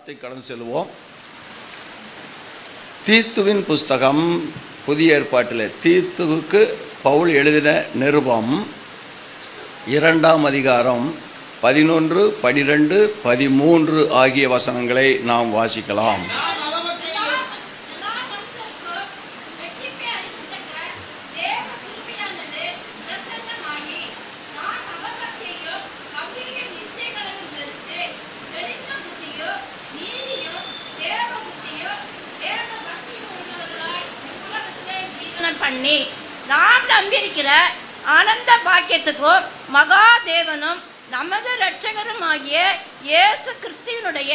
வார்த்தை கடந்து செல்வோம். தீத்துவின் புஸ்தகம், புதிய ஏற்பாட்டில் தீத்துவுக்கு பவுல் எழுதின நிருபம் 2ஆம் அதிகாரம் 11, 12, 13 ஆகிய வசனங்களை நாம் வாசிக்கலாம். பண்ணி நாம் நம்பியிருக்கிற ஆனந்த பாக்கியத்துக்கும் மகாதேவனும் நமது இரட்சகருமாகிய இயேசு கிறிஸ்துவினுடைய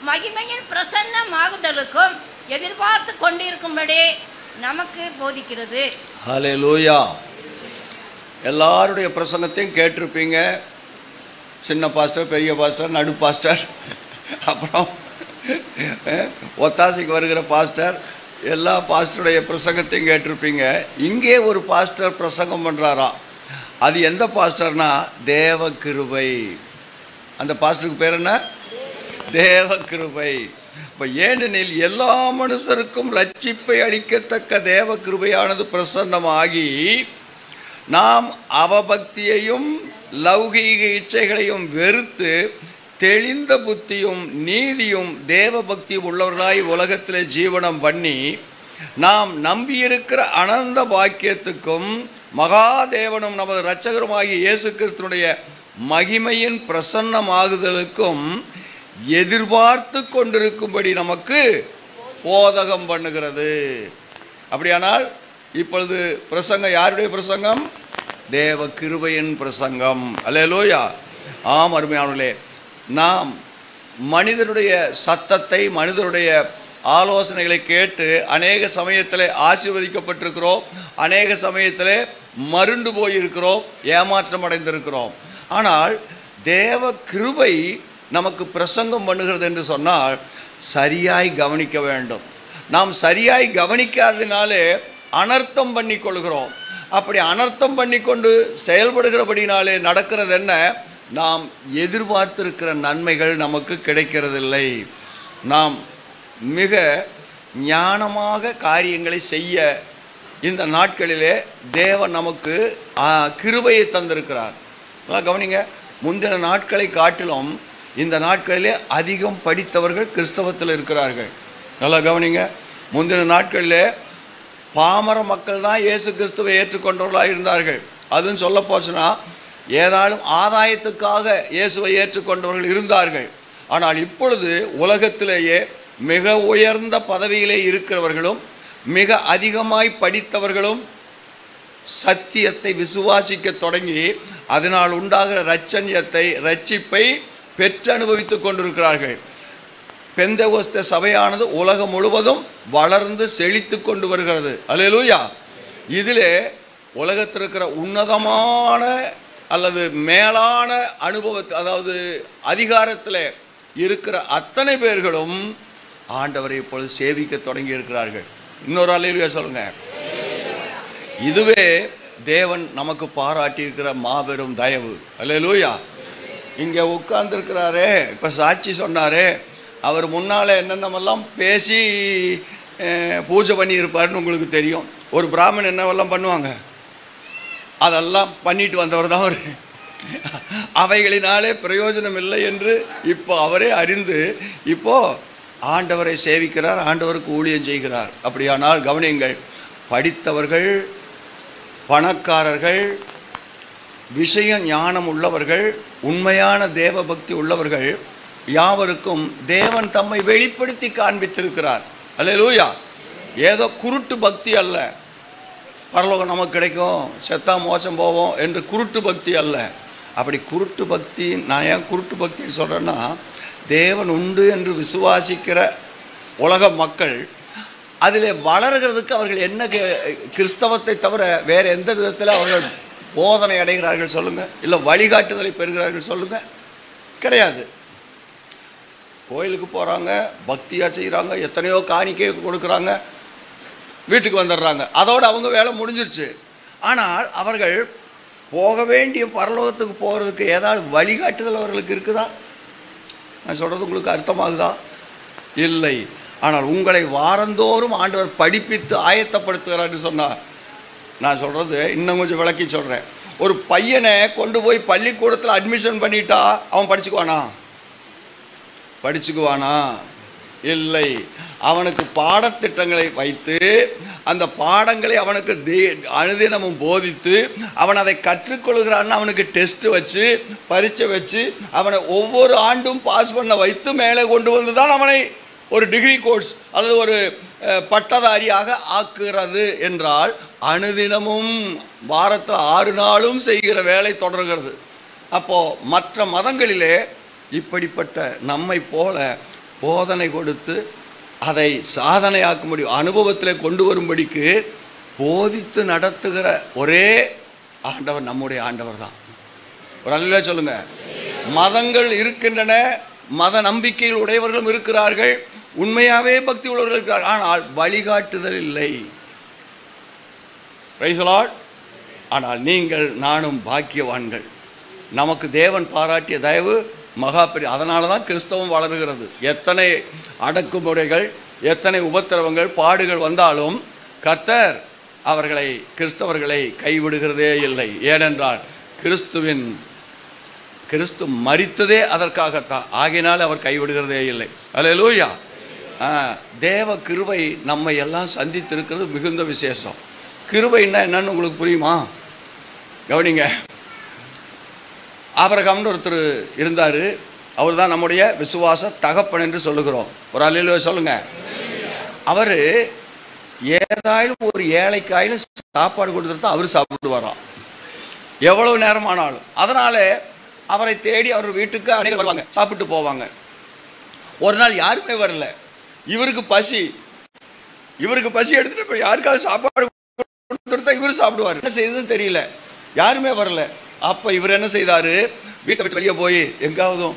மகிமையின் பிரசன்னமாகுதலுக்கும் எதிர்பார்த்து கொண்டிருக்கும்படி நமக்கு போதிக்கிறது. ஹல்லேலூயா. எல்லாருடைய பிரசங்கத்தையும் கேட்டிருப்பீங்க. சின்ன பாஸ்டர், பெரிய பாஸ்டர், நடு பாஸ்டர், அப்புறம் ஒத்தாசைக்கு வருகிற பாஸ்டர், எல்லா பாஸ்டருடைய பிரசங்கத்தையும் கேட்டிருப்பீங்க. இங்கே ஒரு பாஸ்டர் பிரசங்கம் பண்ணுறாராம். அது எந்த பாஸ்டர்னா தேவ கிருபை. அந்த பாஸ்டருக்கு பேர் என்ன? தேவ கிருபை. இப்போ ஏனெனில் எல்லா மனுஷருக்கும் ரட்சிப்பை அளிக்கத்தக்க தேவ கிருபையானது பிரசன்னமாகி நாம் அவபக்தியையும் லௌகீக இச்சைகளையும் வெறுத்து தெளிந்த புத்தியும் நீதியும் தேவ பக்தி உள்ளவர்களாய் உலகத்தில் ஜீவனம் பண்ணி நாம் நம்பியிருக்கிற அனந்த பாக்கியத்துக்கும் மகாதேவனும் நமது இரட்சகருமாகிய இயேசு கிறிஸ்துனுடைய மகிமையின் பிரசன்னமாகுதலுக்கும் எதிர்பார்த்து கொண்டிருக்கும்படி நமக்கு போதகம் பண்ணுகிறது. அப்படியானால் இப்பொழுது பிரசங்கம் யாருடைய பிரசங்கம்? தேவ கிருபையின் பிரசங்கம். அல்லேலூயா. ஆம் அருமையானவர்களே, நாம் மனிதனுடைய சத்தத்தை, மனிதனுடைய ஆலோசனைகளை கேட்டு அநேக சமயத்தில் ஆசீர்வதிக்கப்பட்டிருக்கிறோம், அநேக சமயத்தில் மருண்டு போயிருக்கிறோம், ஏமாற்றம் அடைந்திருக்கிறோம். ஆனால் தேவ கிருபை நமக்கு பிரசங்கம் பண்ணுகிறது என்று சொன்னால் சரியாய் கவனிக்க வேண்டும். நாம் சரியாய் கவனிக்காததினாலே அனர்த்தம் பண்ணி கொள்கிறோம். அப்படி அனர்த்தம் பண்ணி கொண்டு செயல்படுகிறபடினாலே நடக்கிறது என்ன? நாம் எதிர்பார்த்திருக்கிற நன்மைகள் நமக்கு கிடைக்கிறதில்லை. நாம் மிக ஞானமாக காரியங்களை செய்ய இந்த நாட்களிலே தேவன் நமக்கு கிருபையை தந்திருக்கிறார். நல்லா கவனிங்க. முந்தின நாட்களை காட்டிலும் இந்த நாட்களிலே அதிகம் படித்தவர்கள் கிறிஸ்தவத்தில் இருக்கிறார்கள். நல்லா கவனிங்க. முந்தின நாட்களிலே பாமர மக்கள் தான் இயேசு கிறிஸ்துவை ஏற்றுக்கொண்டவர்களாக இருந்தார்கள். அதுவும் சொல்ல போச்சுன்னா ஏதாலும் ஆதாயத்துக்காக இயேசுவை ஏற்றுக்கொண்டவர்கள் இருந்தார்கள். ஆனால் இப்பொழுது உலகத்திலேயே மிக உயர்ந்த பதவியிலே இருக்கிறவர்களும் மிக அதிகமாய் படித்தவர்களும் சத்தியத்தை விசுவாசிக்க தொடங்கி அதனால் உண்டாகிற ரட்சிப்பை பெற்று அனுபவித்து கொண்டிருக்கிறார்கள். பெந்தெகோஸ்தே சபையானது உலகம் முழுவதும் வளர்ந்து செழித்து கொண்டு வருகிறது. அல்லேலூயா. இதிலே உலகத்தில் இருக்கிற உன்னதமான அல்லது மேலான அனுபவத்தில், அதாவது அதிகாரத்தில் இருக்கிற அத்தனை பேர்களும் ஆண்டவரை இப்பொழுது சேவிக்க தொடங்கி இருக்கிறார்கள். இன்னொரு அல்லேலூயா சொல்லுங்க. இதுவே தேவன் நமக்கு பாராட்டி இருக்கிற மாபெரும் தயவு. அல்லேலூயா. இங்கே உட்கார்ந்துருக்கிறாரே, இப்போ சாட்சி சொன்னாரே, அவர் முன்னால் என்னென்னமெல்லாம் பேசி பூஜை பண்ணியிருப்பாருன்னு உங்களுக்கு தெரியும். ஒரு பிராமணன் என்னவெல்லாம் பண்ணுவாங்க, அதெல்லாம் பண்ணிட்டு வந்தவர் தான் அவர். அவைகளினாலே பிரயோஜனம் இல்லை என்று இப்போ அவரே அறிந்து இப்போ ஆண்டவரை சேவிக்கிறார், ஆண்டவருக்கு ஊழியம் செய்கிறார். அப்படியானால் கவனியுங்கள், படித்தவர்கள், பணக்காரர்கள், விஷய ஞானம் உள்ளவர்கள், உண்மையான தேவ பக்தி உள்ளவர்கள் யாவருக்கும் தேவன் தம்மை வெளிப்படுத்தி காண்பித்திருக்கிறார். அல்லேலூயா. ஏதோ குருட்டு பக்தி அல்ல, பரலோகம் நமக்கு கிடைக்கும், செத்தா மோசம் போவோம் என்று குருட்டு பக்தி அல்ல. அப்படி குருட்டு பக்தி, நான் ஏன் குருட்டு பக்தின்னு சொல்கிறேன்னா, தேவன் உண்டு என்று விசுவாசிக்கிற உலக மக்கள் அதில் வளர்கிறதுக்கு அவர்கள் என்ன கிறிஸ்தவத்தை தவிர வேறு எந்த விதத்தில் அவர்கள் போதனை அடைகிறார்கள் சொல்லுங்கள்? இல்லை வழிகாட்டுதலை பெறுகிறார்கள் சொல்லுங்கள்? கிடையாது. கோயிலுக்கு போகிறாங்க, பக்தியாக செய்கிறாங்க, எத்தனையோ காணிக்கை கொடுக்குறாங்க, வீட்டுக்கு வந்துடுறாங்க, அதோடு அவங்க வேலை முடிஞ்சிருச்சு. ஆனால் அவர்கள் போக வேண்டிய பரலோகத்துக்கு போகிறதுக்கு ஏதாவது வழிகாட்டுதல் அவர்களுக்கு இருக்குதா? நான் சொல்கிறது உங்களுக்கு அர்த்தமாகுதா? இல்லை. ஆனால் உங்களை வாரந்தோறும் ஆண்டவர் படிப்பித்து ஆயத்தப்படுத்துகிறார்னு சொன்னார். நான் சொல்கிறது இன்னும் கொஞ்சம் விளக்கி சொல்கிறேன். ஒரு பையனை கொண்டு போய் பள்ளிக்கூடத்தில் அட்மிஷன் பண்ணிட்டா அவன் படிச்சுக்குவானா? இல்லை. அவனுக்கு பாடத்திட்டங்களை வைத்து அந்த பாடங்களை அவனுக்கு அனுதினமும் போதித்து அவன் அதை கற்றுக்கொள்கிறான்னு அவனுக்கு டெஸ்ட் வச்சு பரீட்சை வச்சு அவனை ஒவ்வொரு ஆண்டும் பாஸ் பண்ண வைத்து மேலே கொண்டு வந்து தான் அவனை ஒரு டிகிரி கோர்ஸ் அல்லது ஒரு பட்டதாரியாக ஆக்குகிறது என்றால் அனுதினமும் வாரத்தில் 6 நாளும் செய்கிற வேலை தொடர்கிறது. அப்போது மற்ற மதங்களிலே இப்படிப்பட்ட நம்மை போல போதனை கொடுத்து அதை சாதனையாக்க முடியும், அனுபவத்தில் கொண்டு வரும்படிக்கு போதித்து நடத்துகிற ஒரே ஆண்டவர் நம்முடைய ஆண்டவர் தான். ஒரு அல்ல சொல்லுங்க. மதங்கள் இருக்கின்றன, மத நம்பிக்கையில் உடையவர்களும் இருக்கிறார்கள், உண்மையாகவே பக்தி உள்ளவர்கள் இருக்கிறார்கள். ஆனால் வழிகாட்டுதல் இல்லை. Praise the Lord. ஆனால் நீங்கள் நானும் பாக்கியவான்கள். நமக்கு தேவன் பாராட்டிய தயவு மகா பெரிய. அதனால தான் கிறிஸ்தவம் வளருகிறது. எத்தனை அடக்குமுறைகள், எத்தனை உபத்திரவங்கள், பாடுகள் வந்தாலும் கர்த்தர் கிறிஸ்தவர்களை கைவிடுகிறதே இல்லை. ஏனென்றால் கிறிஸ்து மரித்ததே அதற்காகத்தான். ஆகினால் அவர் கைவிடுகிறதே இல்லை. அல்லேலூயா. தேவ கிருபை நம்மை எல்லாம் சந்தித்திருக்கிறது மிகுந்த விசேஷம். கிருபைன்னா என்னன்னு உங்களுக்கு புரியுமா? கவனிங்க. ஆபிரகாம்னு ஒருத்தர் இருந்தார். அவர் தான் நம்முடைய விசுவாச தகப்பன் என்று சொல்லுகிறோம். ஒரு அல்லேலூயா சொல்லுங்க. அவர் ஏதாயிலும் ஒரு ஏழைக்காயிலும் சாப்பாடு கொடுத்துட்டு தான் அவர் சாப்பிடுவாராம், எவ்வளவு நேரமானாலும். அதனால் அவரை தேடி அவர் வீட்டுக்கு அனைவரும் வருவாங்க, சாப்பிட்டு போவாங்க. ஒரு நாள் யாருமே வரல. இவருக்கு பசி எடுத்துகிட்டு போய் யாருக்காவது சாப்பாடு கொடுத்துருந்தா இவர் சாப்பிடுவார். என்ன செய்யுதுன்னு தெரியல, யாருமே வரல. அப்போ இவர் என்ன செய்தார், வீட்டை விட்டு வெளியே போய் எங்காவதும்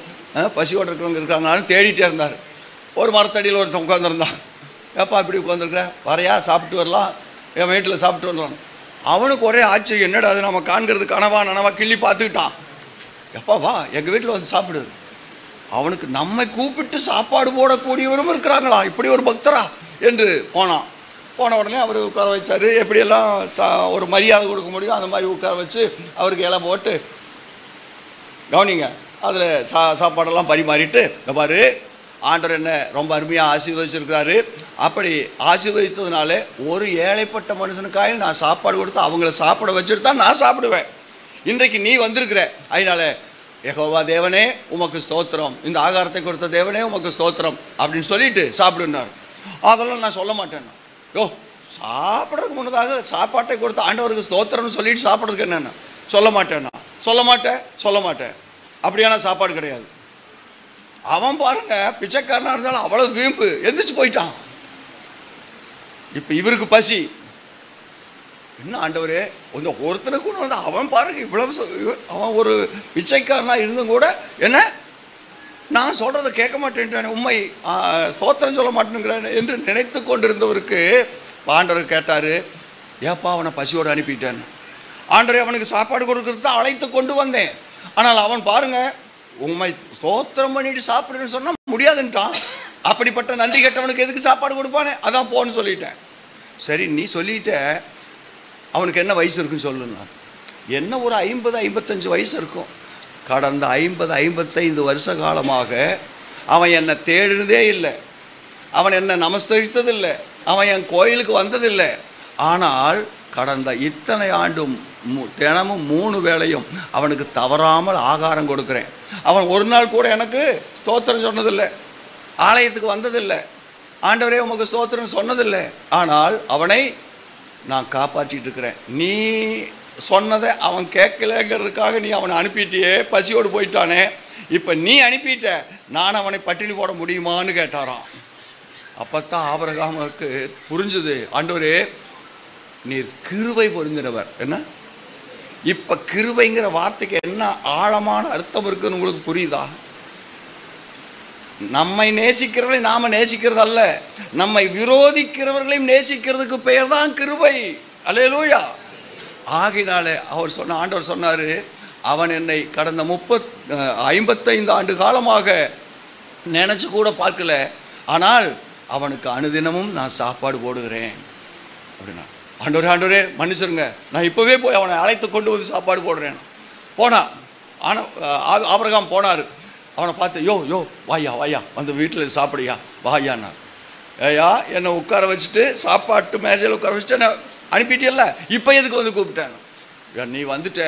பசியோடு இருக்கிறவங்க இருக்காங்கன்னு தேடிட்டே இருந்தார். ஒரு மரத்தடியில் ஒருத்தன் உட்காந்துருந்தான். ஏப்பா இப்படி உட்காந்துருக்குற, வரையா சாப்பிட்டு வரலாம், என் வீட்டில் சாப்பிட்டு வரலாம். அவனுக்கு ஒரே ஆச்சரியம், என்னடா அது நம்ம காண்கிறது கனவா கிள்ளி பார்த்துக்கிட்டான். எப்பா வா எங்கள் வீட்டில் வந்து சாப்பிடு. அவனுக்கு நம்மை கூப்பிட்டு சாப்பாடு போடக்கூடியவரும் இருக்கிறாங்களா, இப்படி ஒரு பக்தரா என்று போனான். போன உடனே அவர் உட்கார வச்சார். எப்படியெல்லாம் ஒரு மரியாதை கொடுக்க முடியும் அந்த மாதிரி உட்கார வச்சு அவருக்கு இலை போட்டு, கவனிங்க, அதில் சாப்பாடெல்லாம் பரிமாறிட்டு, பாரு ஆண்டவர் என்ன ரொம்ப அருமையாக ஆசீர்வதிச்சிருக்கிறாரு. அப்படி ஆசீர்வதித்ததுனால ஒரு ஏழைப்பட்ட மனுஷனுக்காக நான் சாப்பாடு கொடுத்து அவங்கள சாப்பிட வச்சுட்டு தான் நான் சாப்பிடுவேன். இன்றைக்கு நீ வந்திருக்கிற, அதனால யெகோவா தேவனே உமக்கு ஸ்தோத்திரம், இந்த ஆகாரத்தை கொடுத்த தேவனே உமக்கு ஸ்தோத்திரம் அப்படின்னு சொல்லிட்டு சாப்பிடுனார். அதெல்லாம் நான் சொல்ல மாட்டேன். சாப்பிட்றதுக்கு முன்னதாக சாப்பாட்டை கொடுத்த ஆண்டவருக்கு ஸ்தோத்திரம்னு சொல்லிட்டு சாப்பிட்றதுக்கு என்னென்ன சொல்ல மாட்டேன். அப்படியான சாப்பாடு கிடையாது. அவன் பாருங்க பிச்சைக்காரனாக இருந்தாலும் அவ்வளோ வீம்பு, எந்திரிச்சு போயிட்டான். இப்போ இவருக்கு பசி, என்ன ஆண்டவரே இந்த ஒருத்தனுக்கு ஒன்று வந்து அவன் பாருங்க இவ்வளவு, அவன் ஒரு பிச்சைக்காரனாக இருந்தும் கூட என்ன நான் சொல்கிறத கேட்க மாட்டேன்ட்டானே, உண்மை ஸ்தோத்திரம் சொல்ல மாட்டேங்கிறேன் என்று நினைத்து கொண்டிருந்தவருக்கு ஆண்டவர் கேட்டார், ஏப்பா அவனை பசியோடு அனுப்பிட்டேன்னு. ஆண்டவரே அவனுக்கு சாப்பாடு கொடுக்கறது தான் அழைத்து கொண்டு வந்தேன். ஆனால் அவன் பாருங்க உண்மை ஸ்தோத்திரம் பண்ணிட்டு சாப்பிடுன்னு சொன்னால் முடியாதுன்ட்டான். அப்படிப்பட்ட நன்றி கேட்டவனுக்கு எதுக்கு சாப்பாடு கொடுப்பானே, அதான் போன்னு சொல்லிட்டேன். சரி நீ சொல்லிட்ட, அவனுக்கு என்ன வயசு இருக்குன்னு சொல்லுன்னா, என்ன ஒரு 50-55 வயசு இருக்கும். கடந்த 50-55 வருஷ காலமாக அவன் என்னை தேடினதே இல்லை, அவன் என்னை நமஸ்கரித்ததில்லை, அவன் என் கோயிலுக்கு வந்ததில்லை. ஆனால் கடந்த இத்தனை ஆண்டும் தினமும் 3 வேளையும் அவனுக்கு தவறாமல் ஆகாரம் கொடுக்குறேன். அவன் ஒரு நாள் கூட எனக்கு ஸ்தோத்திரம் சொன்னதில்லை, ஆலயத்துக்கு வந்ததில்லை, ஆண்டவரே உமக்கு ஸ்தோத்திரம் சொன்னதில்லை. ஆனால் அவனை நான் காப்பாற்றிட்டு இருக்கிறேன். நீ சொன்னதை அவன் கேட்கலங்கிறதுக்காக நீ அவனை அனுப்பிட்டியே, பசியோடு போயிட்டானே, இப்போ நீ அனுப்பிட்ட, நான் அவனை பட்டினி போட முடியுமான்னு கேட்டாராம். அப்போத்தான் ஆபிரகாமுக்கு புரிஞ்சுது, ஆண்டவரே நீர் கிருபை பொருந்தினவர். என்ன இப்போ கிருபைங்கிற வார்த்தைக்கு என்ன ஆழமான அர்த்தம் இருக்குதுன்னு உங்களுக்கு புரியுதா? நம்மை நேசிக்கிறவர்களை நாம் நேசிக்கிறது அல்ல, நம்மை விரோதிக்கிறவர்களையும் நேசிக்கிறதுக்கு பெயர் தான் கிருபை. அல்லேலூயா. ஆகினாலே ஆண்டவர் சொன்னார், அவன் என்னை கடந்த 55 ஆண்டு காலமாக நினச்சி கூட பார்க்கல, ஆனால் அவனுக்கு அனுதினமும் நான் சாப்பாடு போடுகிறேன் அப்படின்னா. ஆண்டவரே ஆண்டவரே மன்னிச்சிருங்க, நான் இப்போவே போய் அவனை அழைத்து கொண்டு வந்து சாப்பாடு போடுறேன். போனான். ஆனால் ஆபிரகாம் போனார். அவனை பார்த்து, யோ யோ வாயா வாயா, வந்து வீட்டில் சாப்பிடுயா வாயான்னா. ஏயா என்னை உட்கார வச்சுட்டு சாப்பாட்டு மேஜையில் உட்கார வச்சுட்டு என்னை அனுப்பிட்டியல்ல, இப்போ எதுக்கு வந்து கூப்பிட்டேன்? நீ வந்துட்ட,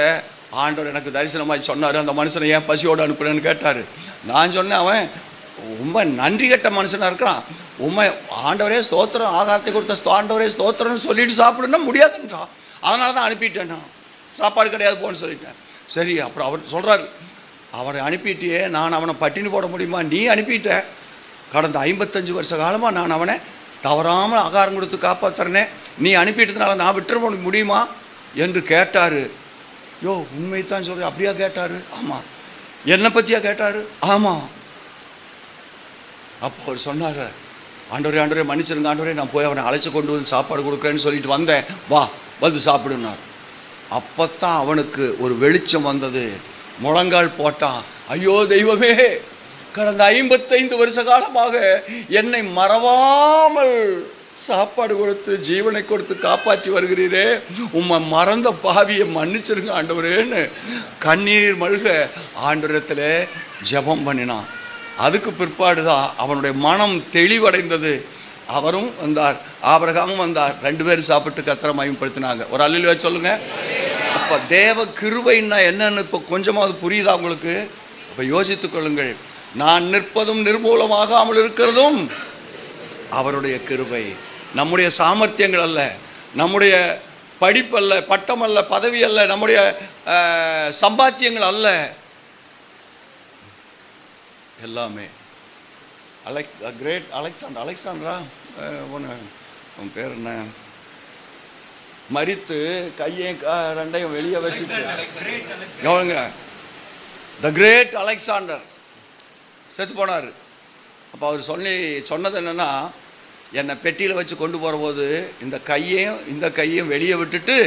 ஆண்டவர் எனக்கு தரிசனமாய் சொன்னார், அந்த மனுஷனை ஏன் பசியோடு அனுப்புறேன்னு கேட்டார். நான் சொன்னேன், அவன் ரொம்ப நன்றி கெட்ட மனுஷனாக இருக்கிறான், உண்மை ஆண்டவரே ஸ்தோத்திரம், ஆகாரத்தை கொடுத்த ஆண்டவரே ஸ்தோத்திரம்னு சொல்லிட்டு சாப்பிடுன்னா முடியாதுன்றான். அதனால தான் அனுப்பிட்டேன், நான் சாப்பாடு கிடையாது போன்னு சொல்லிட்டேன். சரி, அப்புறம் அவர் சொல்கிறார், அவனை அனுப்பிட்டியே, நான் அவனை பட்டினி போட முடியுமா? நீ அனுப்பிட்ட, கடந்த 55 வருஷ காலமாக நான் அவனை தவறாமல் ஆகாரம் கொடுத்து காப்பாற்றுறனே, நீ அனுப்பிட்டதுனால நான் விட்டுற முடியுமா என்று கேட்டார். யோ உண்மை தான் சொல்கிறேன். அப்படியா கேட்டார்? ஆமாம். என்னை பற்றியா கேட்டார்? ஆமாம். அப்போ அவர் சொன்னார், ஆண்டவரே ஆண்டவரே மன்னிச்சிருங்க ஆண்டவரே, நான் போய் அவனை அழைச்சி கொண்டு வந்து சாப்பாடு கொடுக்குறேன்னு சொல்லிட்டு வந்தேன், வா வந்து சாப்பிடுனார். அப்போத்தான் அவனுக்கு ஒரு வெளிச்சம் வந்தது. முழங்கால் போட்டான், ஐயோ தெய்வமே, கடந்த 55 வருஷ காலமாக என்னை மறவாமல் சாப்பாடு கொடுத்து ஜீவனை கொடுத்து காப்பாற்றி வருகிறீரே, உம்மை மறந்த பாவியை மன்னிச்சிருங்க ஆண்டவரேன்னு கண்ணீர் மல்க ஆண்டவரத்தில் ஜெபம் பண்ணினான். அதுக்கு பிற்பாடு தான் அவனுடைய மனம் தெளிவடைந்தது. அவரும் வந்தார், ஆபிரகாமும் வந்தார், 2 பேரும் சாப்பிட்டு கர்த்தரை மகிமைப்படுத்தினாங்க. ஒரு அல்லேலூயா சொல்லுங்க. அப்போ தேவ கிருபைன்னா என்னன்னு இப்போ கொஞ்சமாவது புரியுதா உங்களுக்கு? அப்போ யோசித்துக் கொள்ளுங்கள். நான் நிற்பதும் நிர்மூலமாகாமல் இருக்கிறதும் அவருடைய கிருபை. நம்முடைய சாமர்த்தியங்கள் அல்ல, நம்முடைய படிப்பல்ல, பட்டம் அல்ல, பதவி அல்ல, நம்முடைய சம்பாத்தியங்கள் அல்ல, எல்லாமே கிரேட் அலெக்சாண்டரா உன் பேர் என்ன, மரித்து கையையும் 2ஐயும் வெளியே வச்சுட்டு கவனிங்க, த கிரேட் அலெக்சாண்டர் செத்து போனார். அப்போ அவர் சொன்னது என்னென்னா, என்னை பெட்டியில் வச்சு கொண்டு போகிற போது இந்த கையையும் வெளியே விட்டுட்டு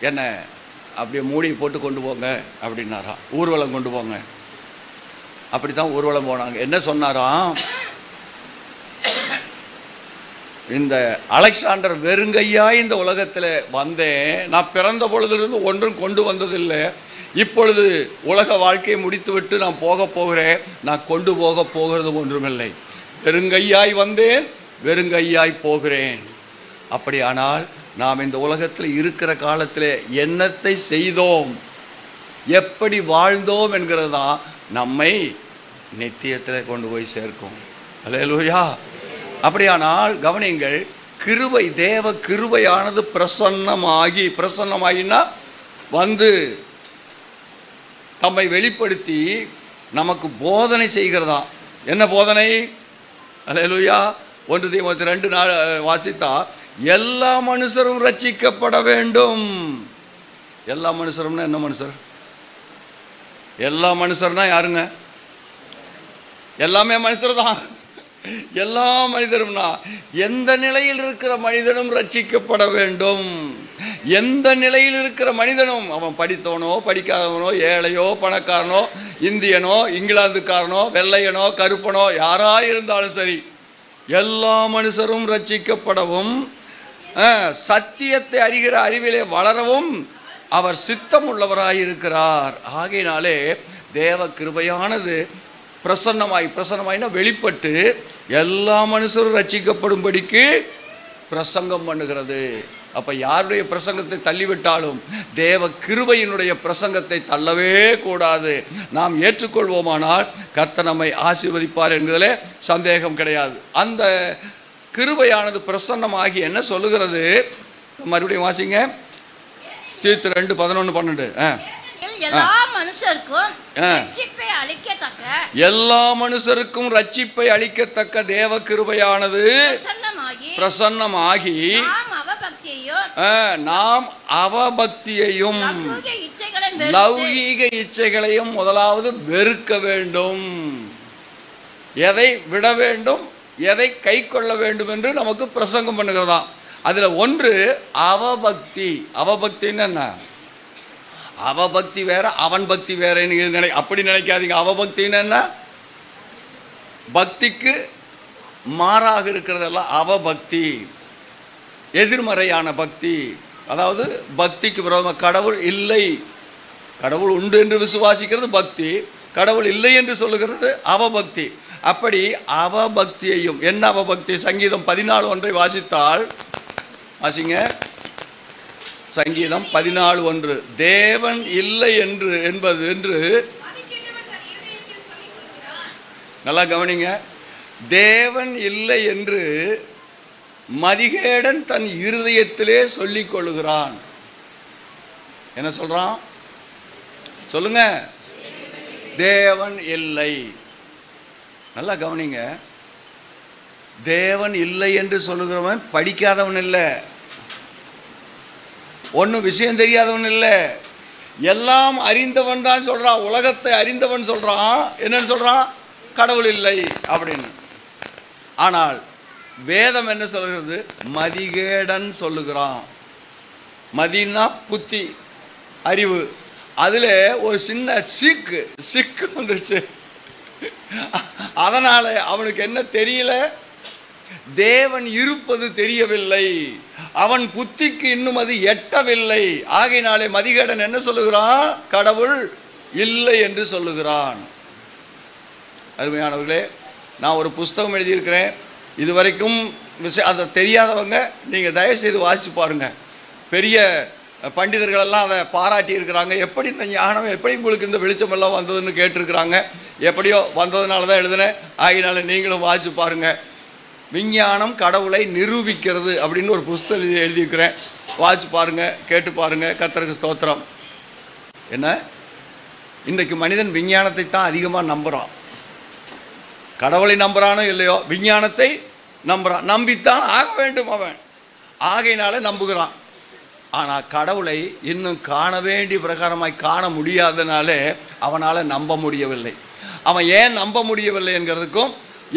என்னை அப்படியே மூடி போட்டு கொண்டு போங்க அப்படின்னாரா. ஊர்வலம் கொண்டு போங்க. அப்படி தான் ஊர்வலம் போனாங்க. என்ன சொன்னாராம், இந்த அலெக்சாண்டர் வெறுங்கையாய் இந்த உலகத்தில் வந்தேன், நான் பிறந்த பொழுதிலிருந்து ஒன்றும் கொண்டு வந்ததில்லை, இப்பொழுது உலக வாழ்க்கையை முடித்துவிட்டு நான் போகிறேன், நான் கொண்டு போகிறது ஒன்றுமில்லை, வெறுங்கையாய் வந்தேன், வெறுங்கையாய் போகிறேன். அப்படியானால் நாம் இந்த உலகத்தில் இருக்கிற காலத்தில் என்னத்தை செய்தோம், எப்படி வாழ்ந்தோம் என்கிறது தான் நம்மை நித்தியத்தில் கொண்டு போய் சேர்க்கும். அல்லேலூயா. அப்படியானால் கவனிங்கள், கிருபை, தேவ கிருபையானது பிரசன்னமாகினா வந்து தம்மை வெளிப்படுத்தி நமக்கு போதனை செய்கிறதா. என்ன போதனை? அல்லேலூயா. 1 தீமோத்தேயு 2 வாசித்தா, எல்லா மனுஷரும் ரட்சிக்கப்பட வேண்டும். எல்லா மனுஷரும்னா என்ன மனுஷர்? எல்லா மனுஷர்னா யாருங்க? எல்லாமே மனுஷர் தான். எல்லா மனிதரும்னா எந்த நிலையில் இருக்கிற மனிதனும் ரட்சிக்கப்பட வேண்டும். எந்த நிலையில் இருக்கிற மனிதனும், அவன் படித்தவனோ படிக்காதவனோ, ஏழையோ பணக்காரனோ, இந்தியனோ இங்கிலாந்துக்காரனோ, வெள்ளையனோ கருப்பனோ, யாராக இருந்தாலும் சரி, எல்லா மனுஷரும் ரட்சிக்கப்படவும் சத்தியத்தை அறிகிற அறிவிலே வளரவும் அவர் சித்தம் உள்ளவராயிருக்கிறார். ஆகையினாலே தேவ கிருபையானது பிரசன்னமாயினா வெளிப்பட்டு எல்லா மனுஷரும் ரட்சிக்கப்படும்படிக்கு பிரசங்கம் பண்ணுகிறது. அப்போ யாருடைய பிரசங்கத்தை தள்ளிவிட்டாலும் தேவ கிருபையினுடைய பிரசங்கத்தை தள்ளவே கூடாது. நாம் ஏற்றுக்கொள்வோமானால் கர்த்தர் நம்மை ஆசீர்வதிப்பார் என்பதிலே சந்தேகம் கிடையாது. அந்த கிருபையானது பிரசன்னமாகி என்ன சொல்லுகிறது? மறுபடியும் வாசிங்க. தீத்து 2:11-12. எல்லா மனுஷருக்கும் ரட்சிப்பை அளிக்கத்தக்க தேவ கிருபையானது பிரசன்னமாகி நாம் அவபக்தியையும் லௌகீக இச்சைகளையும் முதலாவது வெறுக்க வேண்டும். எதை விட வேண்டும், எதை கை கொள்ள வேண்டும் என்று நமக்கு பிரசங்கம் பண்ணுகிறதா. அதுல ஒன்று அவபக்தி. அவபக்தின்னு என்ன? அவபக்தி வேற, அவன் பக்தி வேறன்னு அப்படி நினைக்காதீங்க. அவபக்தின்னு என்ன? பக்திக்கு மாறாக இருக்கிறதெல்லாம் அவபக்தி, எதிர்மறையான பக்தி. அதாவது பக்திக்கு விரோதமாக கடவுள் இல்லை, கடவுள் உண்டு என்று விசுவாசிக்கிறது பக்தி, கடவுள் இல்லை என்று சொல்லுகிறது அவபக்தி. அப்படி அவபக்தியையும், என்ன அவபக்தி? சங்கீதம் 14:1 வாசித்தால், வாசிங்க, சங்கீதம் 14:1, தேவன் இல்லை என்று நல்லா கவனிங்க, தேவன் இல்லை என்று மதிகேடன் தன் இருதயத்திலே சொல்லிக் கொள்ளுகிறான். என்ன சொல்றான்? சொல்லுங்க, தேவன் இல்லை. நல்லா கவனிங்க, தேவன் இல்லை என்று சொல்லுகிறவன் படிக்காதவன் இல்லை, ஒன்றும் விஷயம் தெரியாதவன் இல்லை, எல்லாம் அறிந்தவன் தான் சொல்றான். உலகத்தை அறிந்தவன் சொல்றான். என்னன்னு சொல்றான்? கடவுள் இல்லை அப்படின்னு. ஆனால் வேதம் என்ன சொல்கிறது? மதிகேடன் சொல்லுகிறான். மதினா புத்தி, அறிவு. அதில் ஒரு சின்ன சிக்கு வந்துருச்சு. அதனால அவனுக்கு என்ன தெரியல? தேவன் இருப்பது தெரியவில்லை, அவன் புத்திக்கு இன்னும் அது எட்டவில்லை. ஆகையினாலே மதிகேடன் என்ன சொல்லுகிறான்? கடவுள் இல்லை என்று சொல்லுகிறான். அருமையானவர்களே, நான் ஒரு புஸ்தகம் எழுதியிருக்கிறேன். இதுவரைக்கும் அதை தெரியாதவங்க நீங்கள் தயவுசெய்து வாசித்து பாருங்கள். பெரிய பண்டிதர்களெல்லாம் அதை பாராட்டி இருக்கிறாங்க. எப்படி இந்த ஞானம், எப்படி உங்களுக்கு இந்த வெளிச்சமெல்லாம் வந்ததுன்னு கேட்டிருக்கிறாங்க. எப்படியோ வந்ததுனால தான் எழுதினேன். ஆகினால நீங்களும் வாசித்து பாருங்கள். விஞ்ஞானம் கடவுளை நிரூபிக்கிறது அப்படின்னு ஒரு புஸ்தகம் எழுதியிருக்கிறேன். வாசித்து பாருங்கள், கேட்டு பாருங்கள். கர்த்தருக்கு ஸ்தோத்திரம். என்ன, இன்றைக்கு மனிதன் விஞ்ஞானத்தை தான் அதிகமாக நம்புகிறான். கடவுளை நம்புறானோ இல்லையோ, விஞ்ஞானத்தை நம்புறான். நம்பித்தான் ஆக வேண்டும் அவன். ஆகையினால நம்புகிறான். ஆனால் கடவுளை இன்னும் காண வேண்டிய பிரகாரமாய் காண முடியாதனாலே அவனால் நம்ப முடியவில்லை. அவன் ஏன் நம்ப முடியவில்லை என்கிறதுக்கும்,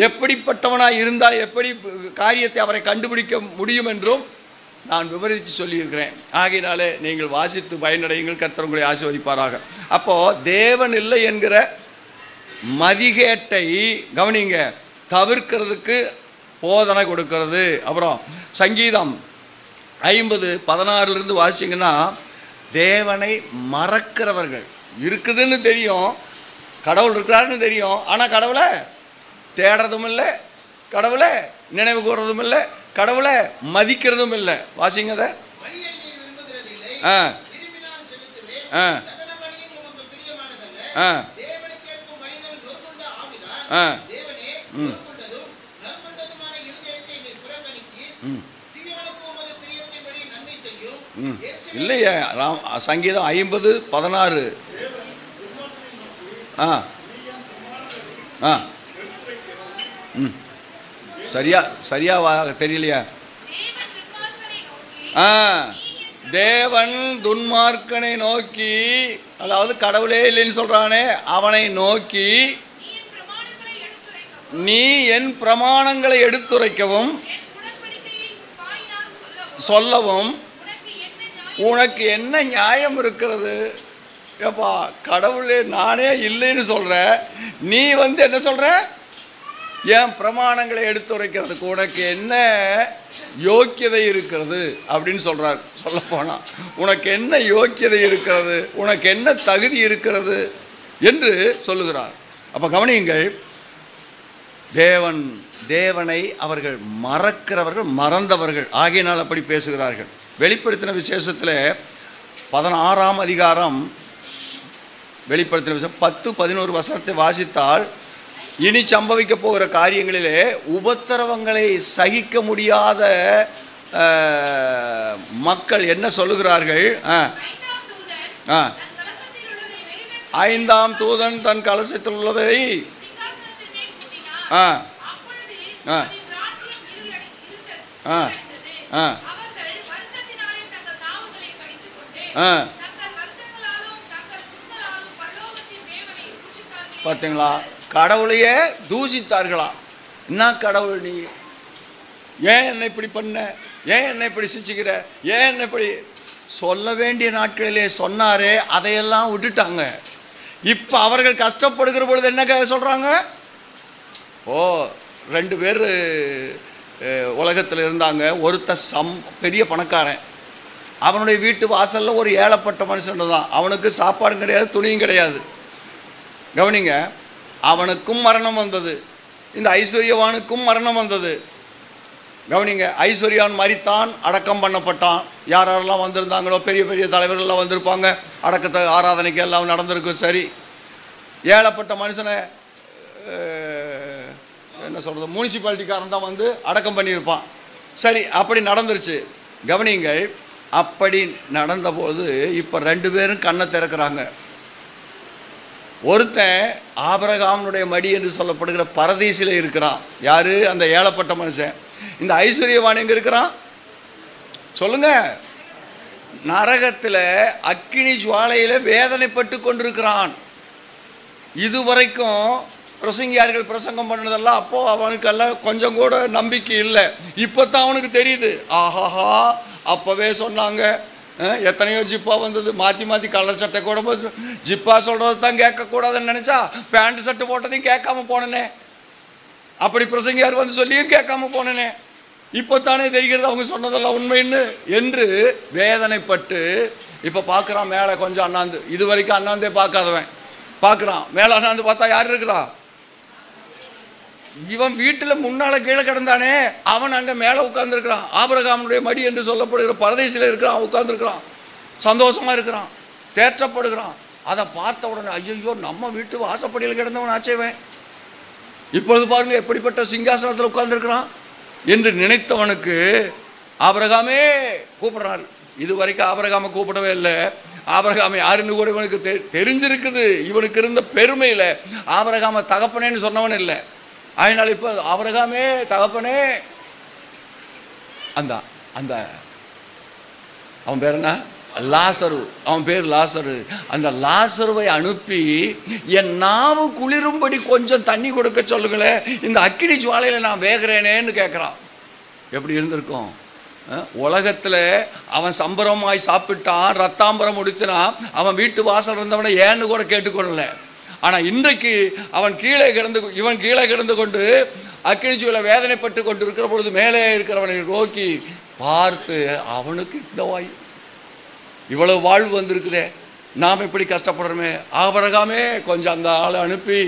எப்படிப்பட்டவனாய் இருந்தால் எப்படி காரியத்தை அவரை கண்டுபிடிக்க முடியும் என்றும் நான் விவரித்து சொல்லியிருக்கிறேன். ஆகையினாலே நீங்கள் வாசித்து பயனடையுங்கள். கர்த்தர் உங்களை ஆசீர்வதிப்பாராக. அப்போது தேவன் இல்லை என்கிற மதிகேட்டை கவனிங்க, தவிர்க்கிறதுக்கு போதனை கொடுக்கிறது. அப்புறம் சங்கீதம் 50:16 வாசிங்கன்னா, தேவனை மறக்கிறவர்கள், இருக்குதுன்னு தெரியும், கடவுள் இருக்கிறாருன்னு தெரியும், ஆனால் கடவுளை தேடுறதும் இல்லை, கடவுளை நினைவு கூறுறதும் இல்லை, கடவுளை மதிக்கிறதும் இல்லை. வாசிங்க அதை. இல்லையே, சங்கீதம் 50:16. சரியா தெரியலையா? தேவன் துன்மார்க்கனை நோக்கி, அதாவது கடவுளே இல்லைன்னு சொல்றானே அவனை நோக்கி, நீ என் பிரமாணங்களை எடுத்துரைக்கவும் சொல்லவும் உனக்கு என்ன நியாயம் இருக்கிறது? ஏப்பா, கடவுளே நானே இல்லைன்னு சொல்ற, நீ என்ன சொல்ற? என் பிரமாணங்களை எடுத்துரைக்கிறதுக்கு உனக்கு என்ன யோக்கியதை இருக்கிறது அப்படின்னு சொல்றார். சொல்ல போனா உனக்கு என்ன யோக்கியதை இருக்கிறது, உனக்கு என்ன தகுதி இருக்கிறது என்று சொல்லுகிறார். அப்ப கவனியுங்கள், தேவனை அவர்கள் மறக்கிறவர்கள், மறந்தவர்கள். ஆகையினால் அப்படி பேசுகிறார்கள். வெளிப்படுத்தின விசேஷத்தில் 16ஆம் அதிகாரம், வெளிப்படுத்தின விசேஷம் 10-11 வசனத்தை வாசித்தால், இனி சம்பவிக்க போகிற காரியங்களிலே உபத்திரவங்களை சகிக்க முடியாத மக்கள் என்ன சொல்லுகிறார்கள்? 5ஆம் தூதன் தன் கலசத்தில் உள்ளதை பார்த்தீங்களா? கடவுளையே தூஷித்தார்களா? என்ன கடவுள் நீ? ஏன் என்னை இப்படி பண்ண? ஏன் என்னை இப்படி சிச்சிக்கிற? ஏன் என்னை இப்படி சொல்ல வேண்டிய நாட்களிலே சொன்னாரே, அதையெல்லாம் விட்டுட்டாங்க. இப்போ அவர்கள் கஷ்டப்படுகிற பொழுது என்ன சொல்கிறாங்க? ஓ, 2 பேர் உலகத்தில் இருந்தாங்க. ஒருத்தன் பெரிய பணக்காரன். அவனுடைய வீட்டு வாசலில் ஒரு ஏழப்பட்ட மனுஷன் தான். அவனுக்கு சாப்பாடும் கிடையாது, துணியும் கிடையாது. கவனிங்க, அவனுக்கும் மரணம் வந்தது, இந்த ஐஸ்வர்யவானுக்கும் மரணம் வந்தது. கவனிங்க, ஐஸ்வர்யான் மரித்தான், அடக்கம் பண்ணப்பட்டான். யாரெல்லாம் வந்திருந்தாங்களோ பெரிய பெரிய தலைவர்கள்லாம் வந்திருப்பாங்க, அடக்கத்தை ஆராதனைக்கு எல்லாம் நடந்திருக்கும். சரி, ஏழப்பட்ட மனுஷனை என்ன சொல்கிறது, முனிசிபாலிட்டிக்காரன் தான் வந்து அடக்கம் பண்ணியிருப்பான். சரி, அப்படி நடந்துருச்சு. கவனிங்கள், அப்படி நடந்தபோது இப்போ 2 பேரும் கண்ணை திறக்கிறாங்க. ஒருத்தன் ஆபிரகாமுடைய மடி என்று சொல்லப்படுகிற பரதீசில் இருக்கிறான். யார்? அந்த ஏழப்பட்ட மனுஷன். இந்த ஐஸ்வர்யவான் எங்கே இருக்கிறான் சொல்லுங்க? நரகத்தில் அக்கினி ஜுவாலையில் வேதனைப்பட்டு கொண்டிருக்கிறான். இதுவரைக்கும் பிரசங்கியார்கள் பிரசங்கம் பண்ணதெல்லாம் அப்போது அவனுக்கெல்லாம் கொஞ்சம் கூட நம்பிக்கை இல்லை. இப்போ தான் அவனுக்கு தெரியுது, ஆஹாஹா அப்போவே சொன்னாங்க. எத்தனையோ ஜிப்பா வந்தது, மாற்றி மாற்றி கலர் சட்டை கூட போது. ஜிப்பா சொல்கிறது தான் கேட்கக்கூடாதுன்னு நினச்சா பேண்ட் சட்டை போட்டதையும் கேட்காம போனனே, அப்படி பிரசங்கியார் வந்து சொல்லியும் கேட்காம போனனே, இப்போ தானே தெரிகிறது அவங்க சொன்னதெல்லாம் உண்மைன்னு என்று வேதனைப்பட்டு இப்போ பார்க்குறான். மேலே கொஞ்சம் அண்ணாந்து, இது வரைக்கும் அண்ணாந்தே பார்க்காதவன் பார்க்குறான். மேலே அண்ணாந்து பார்த்தா யார் இருக்கிறா? இவன் வீட்டில் முன்னால் கீழே கிடந்தானே, அவன் அங்கே மேலே உட்காந்துருக்கிறான். ஆபிரகாமுடைய மடி என்று சொல்லப்படுகிற பரதேசில் இருக்கிறான், உட்காந்துருக்கிறான், சந்தோஷமாக இருக்கிறான், தேற்றப்படுகிறான். அதை பார்த்த உடனே ஐயோ, நம்ம வீட்டு வாசப்படியில் கிடந்தவன் ஆச்சேவன், இப்பொழுது பாருங்க எப்படிப்பட்ட சிங்காசனத்தில் உட்கார்ந்துருக்கிறான் என்று நினைத்தவனுக்கு ஆபிரகாமே கூப்பிடுறாரு. இது வரைக்கும் ஆபிரகாமை கூப்பிடவே இல்லை. ஆபிரகாமை யாருன்னு கூட இவனுக்கு தெரிஞ்சிருக்குது. இவனுக்கு இருந்த பெருமையில் ஆபிரகாமை தகப்பனேன்னு சொன்னவன் இல்லை. அதனால் இப்போ ஆபிரகாமே தகப்பனே, அந்த அந்த அவன் பேர் என்ன? லாசரு. அவன் பேர் லாசரு. அந்த லாசருவை அனுப்பி என் நாவு குளிரும்படி கொஞ்சம் தண்ணி கொடுக்க சொல்லுங்களேன், இந்த அக்கினி ஜுவாலையில் நான் வேகிறேனேன்னு கேட்குறான். எப்படி இருந்திருக்கும்? உலகத்தில் அவன் சம்பரமாய் சாப்பிட்டான், ரத்தாம்பரம் உடுத்தினான், அவன் வீட்டு வாசல் இருந்தவனை ஏன்னு கூட கேட்டுக்கொள்ளல. ஆனால் இன்றைக்கு இவன் கீழே கிடந்து கொண்டு அக்கினி ஜுவாலையில் வேதனைப்பட்டு கொண்டு இருக்கிற பொழுது மேலே இருக்கிறவனை நோக்கி பார்த்து அவனுக்கு இந்த வாய், இவ்வளவு வாழ்வு வந்திருக்குதே, நாம் எப்படி கஷ்டப்படுறோமே. ஆபிரகாமே கொஞ்சம் அந்த ஆளை அனுப்பி,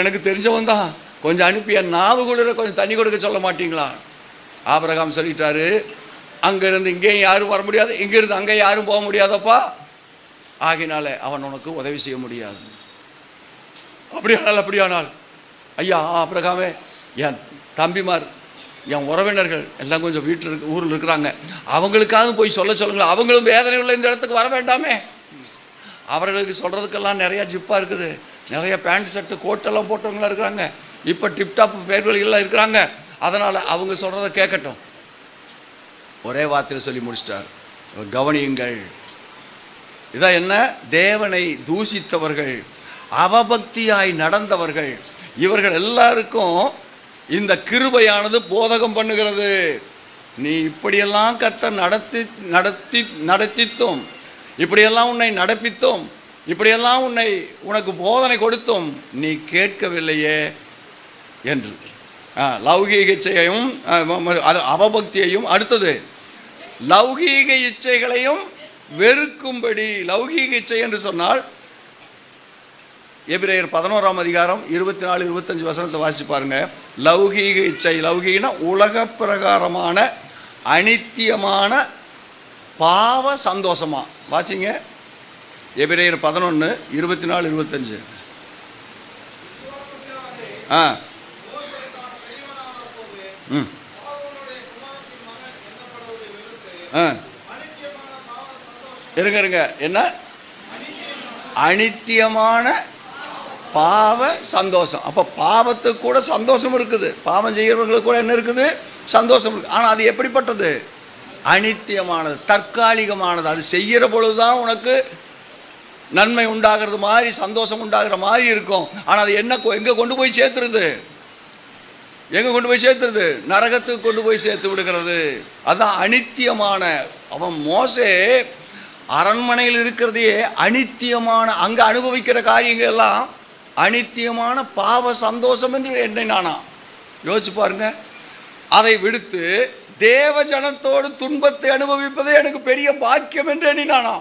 எனக்கு தெரிஞ்சவன் தான், கொஞ்சம் அனுப்பி என் நாவு குளிர கொஞ்சம் தண்ணி கொடுக்க சொல்ல மாட்டீங்களா? ஆபிரகாம் சொல்லிட்டாரு, அங்கேருந்து இங்கேயும் யாரும் வர முடியாது, இங்கேருந்து அங்கே யாரும் போக முடியாதப்பா, ஆகினால அவன் உனக்கு உதவி செய்ய முடியாது. அப்படியானால் ஐயா ஆபிரகாமே, என் தம்பிமார் என் உறவினர்கள் எல்லாம் கொஞ்சம் ஊரில் இருக்கிறாங்க, அவங்களுக்காக போய் சொல்லுங்களேன், அவங்களும் வேதனை உள்ள இந்த இடத்துக்கு வர வேண்டாமே. அவர்களுக்கு சொல்கிறதுக்கெல்லாம் நிறையா ஜிப்பாக இருக்குது, நிறைய பேண்ட் ஷர்ட்டு கோட்டெல்லாம் போட்டவங்களாம் இருக்கிறாங்க, இப்போ டிப்டாப் பேர்வழிகள்லாம் இருக்கிறாங்க, அதனால் அவங்க சொல்கிறத கேட்கட்டும். ஒரே வார்த்தையில் சொல்லி முடிச்சிட்டார். கவனியுங்கள், இதான் என்ன? தேவனை தூஷித்தவர்கள், அவபக்தியாய் நடந்தவர்கள், இவர்கள் எல்லாருக்கும் இந்த கிருபையானது போதகம் பண்ணுகிறது. நீ இப்படியெல்லாம் கர்த்தர் நடத்தித்தோம், இப்படியெல்லாம் உன்னை நடப்பித்தோம், இப்படியெல்லாம் உனக்கு போதனை கொடுத்தோம், நீ கேட்கவில்லையே என்று. லௌகீக இச்சையையும் அவபக்தியையும், அடுத்தது லௌகீக இச்சைகளையும் வெறுக்கும்படி. லௌகீக இச்சை என்று சொன்னால் எபிரேயர் 11ஆம் அதிகாரம் 24-25 வசனத்தை வாசிச்சு பாருங்க. லௌகீக இச்சை, லௌகீகனா உலக பிரகாரமான அனித்தியமான பாவ சந்தோஷமா. வாசிங்க எபிரேயர் 11:24-25. இருங்க, என்ன? அனித்தியமான பாவ சந்தோஷம். அப்போ பாவத்துக்கு கூட சந்தோஷம் இருக்குது, பாவம் செய்கிறவர்களுக்கு கூட என்ன இருக்குது? சந்தோஷம் இருக்குது. ஆனால் அது எப்படிப்பட்டது? அனித்தியமானது, தற்காலிகமானது. அது செய்கிற பொழுதுதான் உனக்கு நன்மை உண்டாகிறது மாதிரி, சந்தோஷம் உண்டாகிற மாதிரி இருக்கும். ஆனால் அது எங்கே கொண்டு போய் சேர்த்துருது? எங்கே கொண்டு போய் சேர்த்துருது? நரகத்துக்கு கொண்டு போய் சேர்த்து விடுகிறது. அதுதான் அனித்தியமான. அவன் மோசே அரண்மனையில் இருக்கிறதையே அனித்தியமான, அங்கே அனுபவிக்கிற காரியங்கள் எல்லாம் அனித்தியமான பாவ சந்தோஷம் என்று எண்ணினானா. யோசிச்சு பாருங்க. அதை விடுத்து தேவ ஜனத்தோடு துன்பத்தை அனுபவிப்பதே எனக்கு பெரிய பாக்கியம் என்று எண்ணினானா.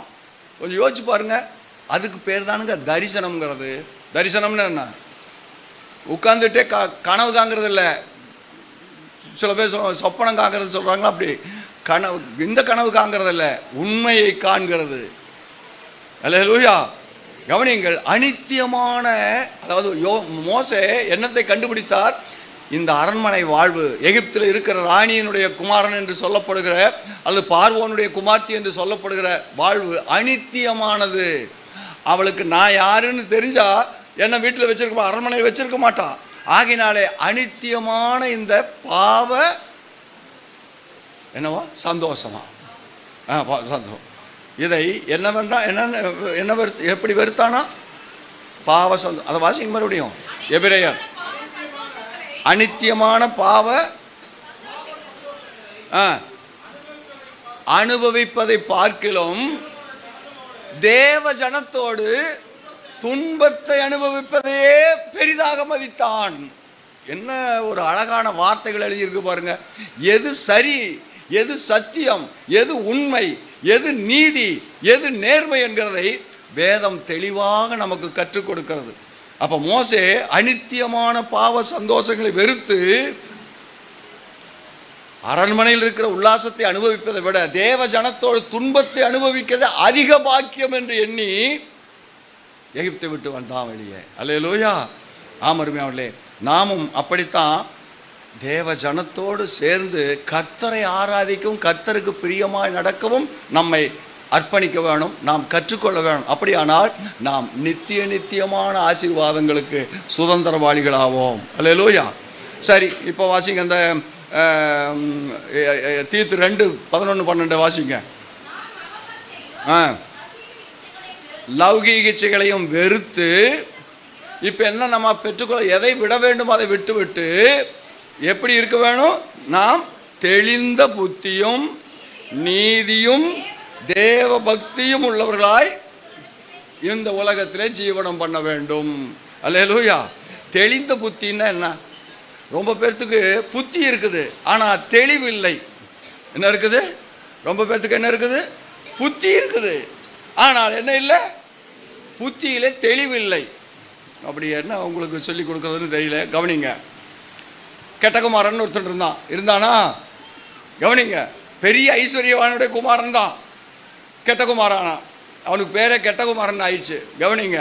கொஞ்சம் யோசிச்சு பாருங்க. அதுக்கு பேர் தானுங்க தரிசனம்ங்கிறது. தரிசனம்னு என்ன? உட்காந்துட்டே கனவு காங்கிறது இல்லை. சில பேர் சொப்பனம் காங்கிறது சொல்கிறாங்களா? அப்படி கனவு, இந்த கனவு காங்கிறது இல்லை, உண்மையை காண்கிறது. அல்லேலூயா. கவனியுங்கள், அனித்தியமான, அதாவது மோசே என்னத்தை கண்டுபிடித்தார்? இந்த அரண்மனை வாழ்வு, எகிப்தில் இருக்கிற ராணியினுடைய குமாரன் என்று சொல்லப்படுகிற அல்லது பார்வோனுடைய குமார்த்தி என்று சொல்லப்படுகிற வாழ்வு அனித்தியமானது. அவளுக்கு நான் யாருன்னு தெரிஞ்சா என்ன வீட்டில் வச்சிருக்க, அரண்மனையில் வச்சிருக்க மாட்டான். ஆகினாலே அனித்தியமான இந்த பாவ என்னவா சந்தோஷமா சந்தோஷம், இதை என்னவென்றா என்ன எப்படி வெறுத்தானா? பாவ சந்தோஷம். அதை வாசிங்க மறுபடியும். எபிரேயர். அனித்தியமான பாவ அனுபவிப்பதை பார்க்கிலும் தேவ ஜனத்தோடு துன்பத்தை அனுபவிப்பதையே பெரிதாக மதித்தான். என்ன ஒரு அழகான வார்த்தைகள் எழுதியிருக்கு பாருங்க. எது சரி, எது சத்தியம், எது உண்மை, எது நீதி, எது நேர்மை என்கிறதை வேதம் தெளிவாக நமக்கு கற்றுக் கொடுக்கிறது. அப்போ மோசே அனித்தியமான பாவ சந்தோஷங்களை வெறுத்து அரண்மனையில் இருக்கிற உல்லாசத்தை அனுபவிப்பதை விட தேவ ஜனத்தோடு துன்பத்தை அனுபவிக்கிறது அதிக பாக்கியம் என்று எண்ணி எகிப்தை விட்டு வந்தான் வெளியே. அல்லேலூயா. ஆமருமையாவர்களே, நாமும் அப்படித்தான் தேவ ஜனத்தோடு சேர்ந்து கர்த்தரை ஆராதிக்கவும் கர்த்தருக்கு பிரியமாய் நடக்கவும் நம்மை அர்ப்பணிக்க வேணும், நாம் கற்றுக்கொள்ள வேணும். அப்படியானால் நாம் நித்தியமான ஆசீர்வாதங்களுக்கு சுதந்திரவாளிகளாவோம். அல்லேலூயா. சரி, இப்போ வாசிங்க அந்த தீத்து 2:11-12 வாசிங்க. லௌகீக இச்சைகளையும் வெறுத்து, இப்போ என்ன நம்ம பெற்றுக்கொள்ள, எதை விட வேண்டும் அதை விட்டு விட்டு எப்படி இருக்க வேணும்? நாம் தெளிந்த புத்தியும் நீதியும் தேவ பக்தியும் உள்ளவர்களாய் இந்த உலகத்திலே ஜீவனம் பண்ண வேண்டும். அல்லேலூயா. தெளிந்த புத்தின்னா என்ன? ரொம்ப பேர்த்துக்கு புத்தி இருக்குது, ஆனால் தெளிவு இல்லை. என்ன இருக்குது? ரொம்ப பேர்த்துக்கு என்ன இருக்குது? புத்தி இருக்குது, ஆனால் என்ன இல்லை? புத்தியிலே தெளிவு இல்லை. அப்படி என்ன உங்களுக்கு சொல்லி கொடுக்குறதுன்னு தெரியல. கவனிங்க. கெட்டகுமாரன் ஒருத்தன் இருந்தானா? கவனிங்க. பெரிய ஐஸ்வர்யவானுடைய குமாரன் தான் கெட்டகுமாரானா. அவனுக்கு பேரே கெட்டகுமாரன் ஆயிடுச்சு. கவனிங்க.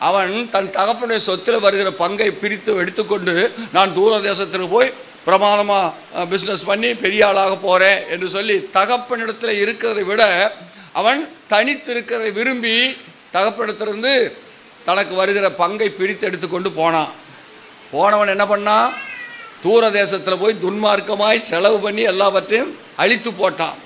அவன் தன் தகப்பனுடைய சொத்தில் வருகிற பங்கை பிரித்து எடுத்துக்கொண்டு நான் தூர தேசத்தில் போய் பிரமாதமாக பிஸ்னஸ் பண்ணி பெரிய ஆளாக போகிறேன் என்று சொல்லி தகப்பனிடத்தில் இருக்கிறதை விட அவன் தனித்திருக்கிறதை விரும்பி தகப்பனிடத்திலிருந்து தனக்கு வருகிற பங்கை பிரித்து எடுத்துக்கொண்டு போனவன் என்ன பண்ணான்? தூர தேசத்தில் போய் துன்மார்க்கமாய் செலவு பண்ணி எல்லாவற்றையும் அழித்து போட்டான்.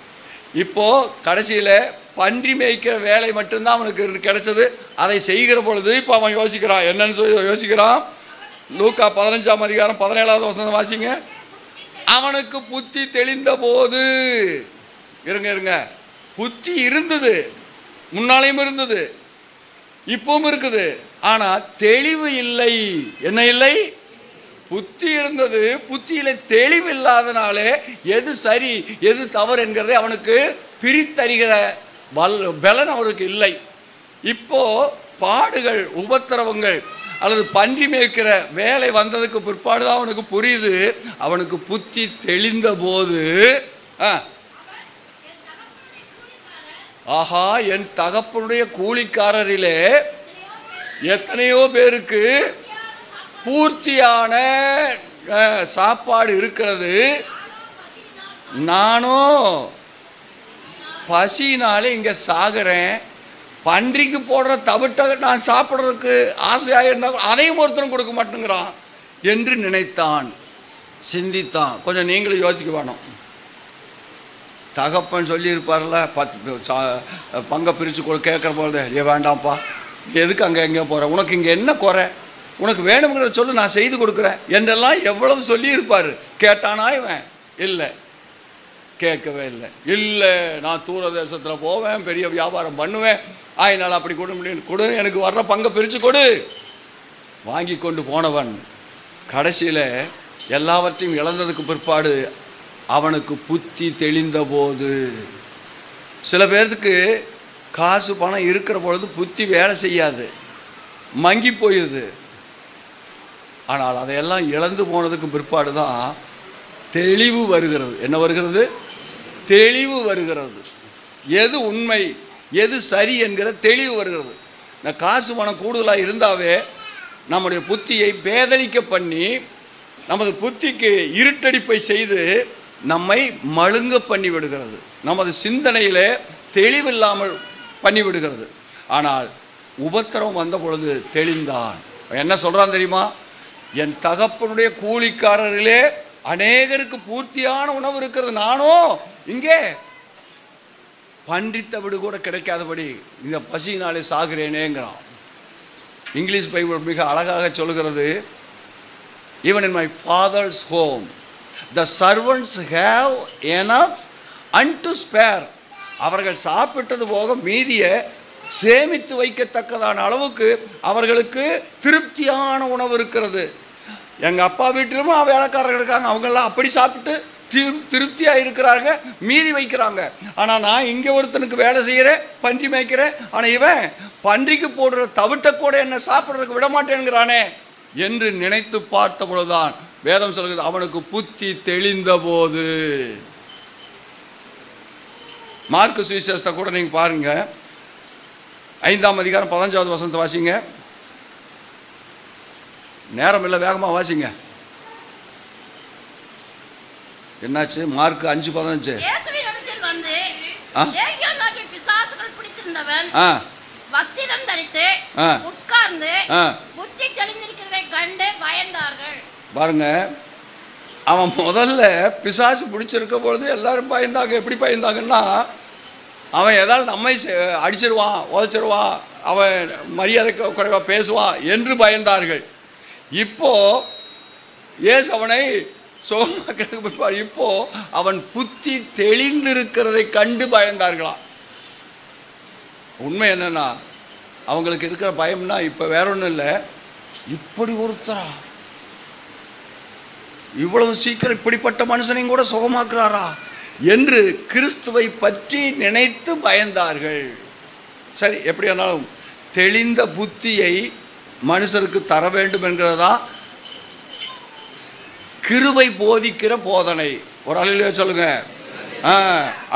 இப்போது கடைசியில் பன்றி மேய்க்கிற வேலை மட்டும்தான் அவனுக்கு கிடைச்சது. அதை செய்கிற பொழுது இப்போ அவன் யோசிக்கிறான். என்னன்னு சொல்லி யோசிக்கிறான்? லூக்கா 15:17 வாசிங்க. அவனுக்கு புத்தி தெளிந்த போது, இருங்க, புத்தி இருந்தது, முன்னாலேயும் இருந்தது, இப்பவும் இருக்குது, ஆனால் தெளிவு இல்லை. என்ன இல்லை? புத்தி இருந்தது, புத்தியில தெளிவு இல்லாதனாலே எது சரி எது தவறு என்கிறதை அவனுக்கு பிரித்தறிகிற பலன் அவனுக்கு இல்லை. இப்போ பாடுகள், உபத்திரவங்கள் அல்லது பன்றி மேய்க்கிற வேலை வந்ததுக்கு பிற்பாடு தான் அவனுக்கு புரியுது. அவனுக்கு புத்தி தெளிந்த போது, ஆஹா, என் தகப்பனுடைய கூலிக்காரரிலே எத்தனையோ பேருக்கு பூர்த்தியான சாப்பாடு இருக்கிறது, நானும் பசினாலே இங்கே சாகிறேன். பன்றிக்கு போடுற தவிட்ட நான் சாப்பிட்றதுக்கு ஆசையாக இருந்தால் அதையும் ஒருத்தரும் கொடுக்க மாட்டேங்கிறான் என்று நினைத்தான், சிந்தித்தான். கொஞ்சம் நீங்களும் யோசிக்க வேணும். தகப்பன் சொல்லியிருப்பார்ல, 10 பங்கை பிரித்து கேட்குற போது, வேண்டாம்ப்பா, நீ எதுக்கு அங்கே எங்கே போகிற, உனக்கு இங்கே என்ன குறை, உனக்கு வேணுங்கிறத சொல்லு, நான் செய்து கொடுக்குறேன் என்றெல்லாம் எவ்வளவு சொல்லியிருப்பார். கேட்டானா இவன்? இல்லை, கேட்கவே இல்லை. இல்லை, நான் தூர தேசத்தில் போவேன், பெரிய வியாபாரம் பண்ணுவேன், ஆயினால் அப்படி கொடு, எனக்கு வர்ற பங்கை பிரித்து கொடு. வாங்கி கொண்டு போனவன் கடைசியில் எல்லாவற்றையும் இழந்ததுக்கு பிற்பாடு அவனுக்கு புத்தி தெளிந்த போது. சில பேர்த்துக்கு காசு பணம் இருக்கிற பொழுது புத்தி வேலை செய்யாது, மங்கி போயிடுது. ஆனால் அதையெல்லாம் இழந்து போனதுக்கு பிற்பாடு தான் தெளிவு வருகிறது. என்ன வருகிறது? தெளிவு வருகிறது. எது உண்மை, எது சரி என்கிற தெளிவு வருகிறது. இந்த காசு பணம் கூடுதலாக இருந்தாவே நம்முடைய புத்தியை பேதலிக்க பண்ணி, நமது புத்திக்கு இருட்டடிப்பை செய்து நம்மை மழுங்க பண்ணி விடுகிறது, நமது சிந்தனையிலே தெளிவில்லாமல் பண்ணிவிடுகிறது. ஆனால் உபத்திரம் வந்த பொழுது தெளிந்தான். என்ன சொல்கிறான் தெரியுமா? என் தகப்பனுடைய கூலிக்காரர்களே அநேகருக்கு பூர்த்தியான உணவு இருக்கிறது, நானும் இங்கே பன்றித்த விடு கூட கிடைக்காதபடி இந்த பசியினாலே சாகிறேனேங்கிறான். இங்கிலீஷ் பைபிள் மிக அழகாக சொல்கிறது, even in my fathers home the servants have enough and spare. அவர்கள் சாப்பிட்டது போக மீதியை சேமித்து வைக்கத்தக்கதான அளவுக்கு அவர்களுக்கு திருப்தியான உணவு இருக்கிறது. எங்கள் அப்பா வீட்டிலும் வேலைக்காரர்கள் இருக்காங்க, அவங்கெல்லாம் அப்படி சாப்பிட்டு திருப்தியாக இருக்கிறாங்க, மீதி வைக்கிறாங்க. ஆனால் நான் இங்கே ஒருத்தனுக்கு வேலை செய்கிறேன், பன்றி மேய்க்கிறேன், ஆனால் இவன் பன்றிக்கு போடுற தவிட்ட கூட என்ன சாப்பிட்றதுக்கு விடமாட்டேங்கிறானே என்று நினைத்து பார்த்த பொழுதுதான் வேதம் சொல்கிறது, அவனுக்கு புத்தி தெளிந்த போது. மார்க்கு சுவிசேஷத்தை கூட நீங்கள் பாருங்க, 5ஆம் அதிகாரம் 15வது வசனத்தை வாசிங்க. நேரம் இல்லை, வேகமாக வாசிங்க. என்னாச்சு? மார்க் 5:15. வஸ்திரம் தரித்து உட்கார்ந்து புத்தி தெளிந்திருக்கிறதை கண்டு பயந்தார்கள். பாருங்க, அவன் முதல்ல பிசாசு பிடிச்சிருக்க பொழுது எல்லாரும் பயந்தாங்க. எப்படி பயந்தாங்கன்னா, அவன் ஏதாவது நம்மை அடிச்சிருவான், உதச்சிருவான், அவன் மரியாதை குறைவாக பேசுவான் என்று பயந்தார்கள். இப்போ ஏசு அவனை சுகமாக்க, இப்போ அவன் புத்தி தெளிந்திருக்கிறதை கண்டு பயந்தார்களாம். உண்மை என்னன்னா, அவங்களுக்கு இருக்கிற பயம்னா இப்போ வேற ஒன்றும் இல்லை, இப்படி ஒருத்தரா இவ்வளவு சீக்கிரம் இப்படிப்பட்ட மனுஷனையும் கூட சுகமாக்குறாரா என்று கிறிஸ்துவை பற்றி நினைத்து பயந்தார்கள். சரி, எப்படியானாலும் தெளிந்த புத்தியை மனுஷருக்கு தர வேண்டும் என்கிறதா கிருபை போதிக்கிற போதனை. ஒரு அலையிலே சொல்லுங்க.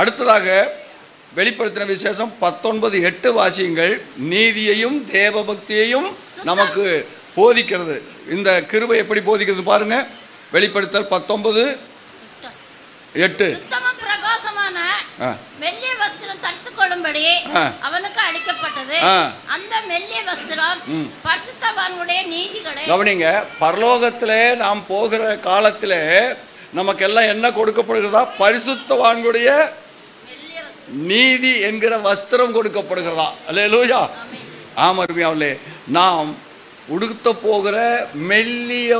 அடுத்ததாக வெளிப்படுத்தின விசேஷம் 19:8 வாசியுங்கள். நீதியையும் தேவ பக்தியையும் நமக்கு போதிக்கிறது. இந்த கிருபை எப்படி போதிக்கிறது பாருங்க. வெளிப்படுத்தல் 19:8. பிரகாசமான மெல்லிய வஸ்திரம் தரித்துக் கொள்ளும்படி அவனுக்கு அளிக்கப்பட்டது. அந்த மெல்லிய வஸ்திரம் பரிசுத்தவான்களுடைய நீதிகளை. கவனிங்க, பரலோகத்திலே நாம் போகிற காலத்திலே நமக்கெல்லாம் என்ன கொடுக்கப்படுகிறதா? பரிசுத்தவான்களுடைய நீதி என்கிற வஸ்திரம் கொடுக்கப்படுகிறதா? அல்லேலூயா. ஆமருமையாவிலே நாம் உடுத்த போகிற மெல்லிய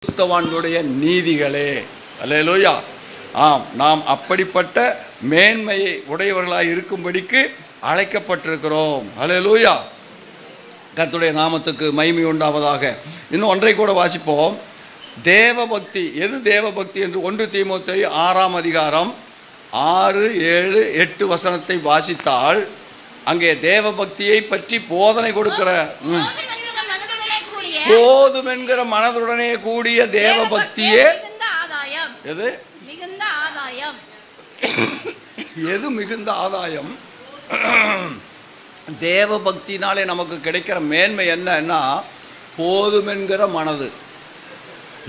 வஸ்திரவான்களுடைய நீதிகளே. அல்லேலூயா. ஆம், நாம் அப்படிப்பட்ட மேன்மையை உடையவர்களாக இருக்கும்படிக்கு அழைக்கப்பட்டிருக்கிறோம். அல்லேலூயா. கர்த்தருடைய நாமத்துக்கு மகிமை உண்டாவதாக. இன்னும் ஒன்றை கூட வாசிப்போம். தேவபக்தி. எது தேவபக்தி என்று 1 தீமோத்தேயு 6ஆம் அதிகாரம் 6, 7, 8 வசனத்தை வாசித்தால் அங்கே தேவபக்தியை பற்றி போதனை கொடுக்கிற போதும் என்கிற மனதுடனே கூடிய தேவபக்தியே எது மிகுந்த ஆதாயம். எது மிகுந்த ஆதாயம்? தேவபக்தினாலே நமக்கு கிடைக்கிற மேன்மை என்னன்னா, போதும் என்கிற மனது.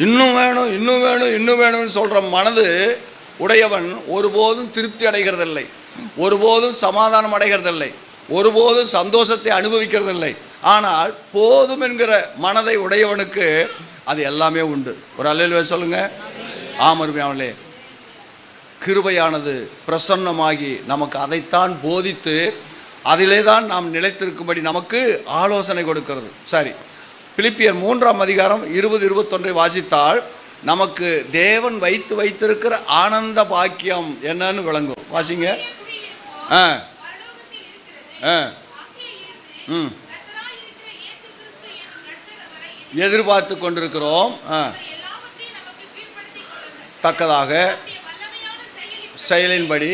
இன்னும் வேணும், இன்னும் வேணும், இன்னும் வேணும்னு சொல்கிற மனது உடையவன் ஒருபோதும் திருப்தி அடைகிறதில்லை, ஒருபோதும் சமாதானம் அடைகிறதில்லை, ஒருபோதும் சந்தோஷத்தை அனுபவிக்கிறதில்லை. ஆனால் போதும் என்கிற மனதை உடையவனுக்கு அது எல்லாமே உண்டு. ஒரு அல்லேலூயா சொல்லுங்க. ஆமருமையாவளே, கிருபையானது பிரசன்னமாகி நமக்கு அதைத்தான் போதித்து அதிலே தான் நாம் நிலைத்திருக்கும்படி நமக்கு ஆலோசனை கொடுக்கிறது. சரி, பிலிப்பியர் 3ஆம் அதிகாரம் 20, 21 வாசித்தால் நமக்கு தேவன் வைத்திருக்கிற ஆனந்த பாக்கியம் என்னன்னு விளங்கும். வாசிங்க. எதிர்பார்த்து கொண்டிருக்கிறோம். தக்கதாக செயலின்படி.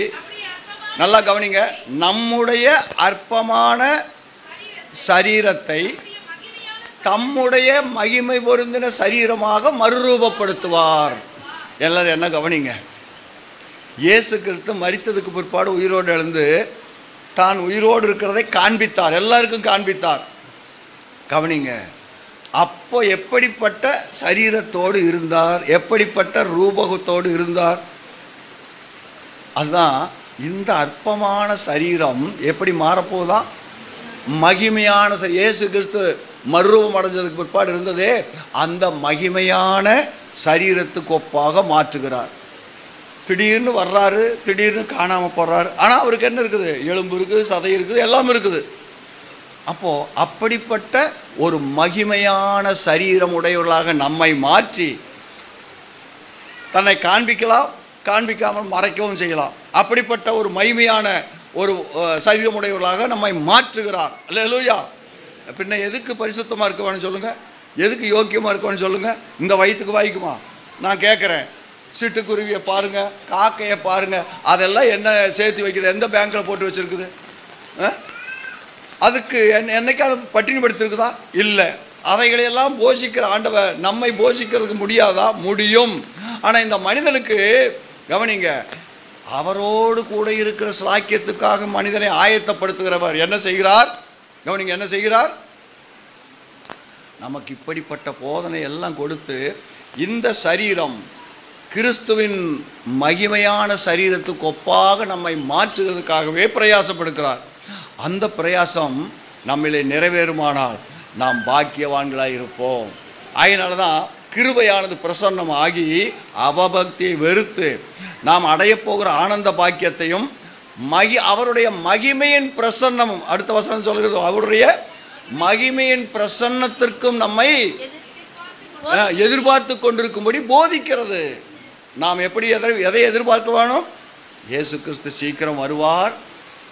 நல்லா கவனிங்க, நம்முடைய அற்பமான சரீரத்தை தம்முடைய மகிமை பொருந்தின சரீரமாக மறுரூபப்படுத்துவார். எல்லாரும் என்ன கவனிங்க, இயேசு கிறிஸ்து மரித்ததுக்கு பிற்பாடு உயிரோடு எழுந்து தான் உயிரோடு இருக்கிறதை காண்பித்தார், எல்லாருக்கும் காண்பித்தார். கவனிங்க, அப்போ எப்படிப்பட்ட சரீரத்தோடு இருந்தார், எப்படிப்பட்ட ரூபகத்தோடு இருந்தார். அதுதான் இந்த அற்பமான சரீரம் எப்படி மாறப்போதா, மகிமையான இயேசு கிறிஸ்து மறுரூபம் அடைஞ்சதுக்கு பிற்பாடு இருந்ததே அந்த மகிமையான சரீரத்துக்கு ஒப்பாக மாற்றுகிறார். திடீர்னு வர்றாரு, திடீர்னு காணாமல் போடுறாரு. ஆனால் அவருக்கு என்ன இருக்குது, எலும்பு இருக்குது, சதை இருக்குது, எல்லாம் இருக்குது. அப்போது அப்படிப்பட்ட ஒரு மகிமையான சரீரம் உடையவர்களாக நம்மை மாற்றி தன்னை காண்பிக்கலாம், காண்பிக்காமல் மறைக்கவும் செய்யலாம். அப்படிப்பட்ட ஒரு மகிமையான ஒரு சரீரமுடையவர்களாக நம்மை மாற்றுகிறார். அல்லேலூயா. பின்ன எதுக்கு பரிசுத்தமாக இருக்க வேணும்னு சொல்லுங்கள், எதுக்கு யோக்கியமாக இருக்க வேணும்னு சொல்லுங்கள். இந்த வயிற்றுக்கு வாய்க்குமா? நான் கேட்குறேன், சிட்டுக்குருவியை பாருங்கள், காக்கையை பாருங்கள், அதெல்லாம் என்ன சேர்த்து வைக்குது, எந்த பேங்க்கில் போட்டு வச்சுருக்குது? அதுக்கு என்னைக்காவது பட்டினி படுத்திருக்குதா? இல்லை. அவைகளையெல்லாம் போஷிக்கிற ஆண்டவர் நம்மை போஷிக்கிறதுக்கு முடியாதா? முடியும். ஆனால் இந்த மனிதனுக்கு கவனிங்க, அவரோடு கூட இருக்கிற ஸ்லாக்கியத்துக்காக மனிதனை ஆயத்தப்படுத்துகிறவர் என்ன செய்கிறார்? கவனிங்க, என்ன செய்கிறார்? நமக்கு இப்படிப்பட்ட போதனை எல்லாம் கொடுத்து இந்த சரீரம் கிறிஸ்துவின் மகிமையான சரீரத்துக்கு ஒப்பாக நம்மை மாற்றுகிறதுக்காகவே பிரயாசப்படுகிறார். அந்த பிரயாசம் நம்மளை நிறைவேறுமானால் நாம் பாக்கியவான்களாக இருப்போம். அதனால தான் கிருபையானது பிரசன்னமாகி அவபக்தியை வெறுத்து நாம் அடையப்போகிற ஆனந்த பாக்கியத்தையும் அவருடைய மகிமையின் பிரசன்னமும், அடுத்த வசனம் சொல்கிறது, அவருடைய மகிமையின் பிரசன்னத்திற்கும் நம்மை எதிர்பார்த்து கொண்டிருக்கும்படி போதிக்கிறது. நாம் எப்படி எதை எதிர்பார்க்க வேணும்? இயேசு கிறிஸ்து சீக்கிரம் வருவார்.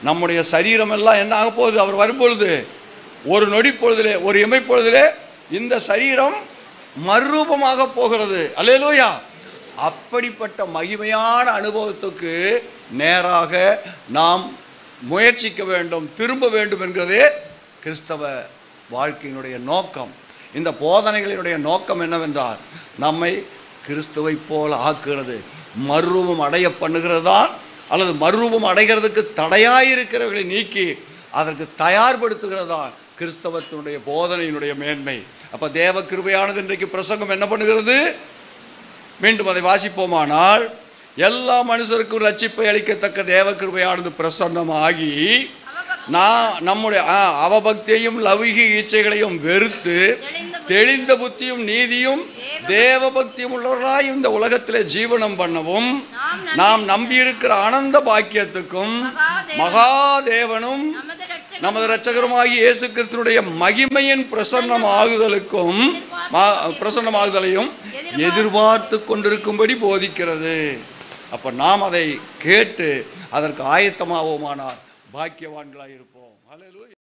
நம்முடைய சரீரம் எல்லாம் என்ன ஆக போகுது? அவர் வரும்பொழுது ஒரு நொடி பொழுதிலே, ஒரு இமைப்பொழுதிலே இந்த சரீரம் மறுரூபமாக போகிறது. அல்லேலூயா. அப்படிப்பட்ட மகிமையான அனுபவத்துக்கு நேராக நாம் முயற்சிக்க வேண்டும், திரும்ப வேண்டும் என்கிறதே கிறிஸ்தவ வாழ்க்கையினுடைய நோக்கம். இந்த போதனைகளினுடைய நோக்கம் என்னவென்றால் நம்மை கிறிஸ்துவை போல ஆக்குகிறது, மறுரூபம் அடைய பண்ணுகிறது தான், அல்லது மறுரூபம் அடைகிறதுக்கு தடையாயிருக்கிறவர்களை நீக்கி அதற்கு தயார்படுத்துகிறது தான் கிறிஸ்தவத்தினுடைய போதனையினுடைய மேன்மை. அப்போ தேவ கிருபையானது இன்றைக்கு பிரசங்கம் என்ன பண்ணுகிறது? மீண்டும் அதை வாசிப்போமானால், எல்லா மனுஷருக்கும் ரட்சிப்பை அளிக்கத்தக்க தேவ கிருபையானது பிரசன்னமாகி நம்முடைய அவபக்தியையும் லௌகிக இச்சைகளையும் வெறுத்து தெளிந்த புத்தியும் நீதியும் தேவ பக்தியும் உள்ளவர்களாய் இந்த உலகத்திலே ஜீவனம் பண்ணவும் நாம் நம்பியிருக்கிற ஆனந்த பாக்கியத்துக்கும் மகாதேவனும் நமது இரட்சகருமாகி இயேசு கிறிஸ்துவினுடைய மகிமையின் பிரசன்னமாகுதலையும் எதிர்பார்த்து கொண்டிருக்கும்படி போதிக்கிறது. அப்போ நாம் அதை கேட்டு அதற்கு ஆயத்தமாவோமானால் பாக்கியவான்களாக இருப்போம். அல்லேலூயா.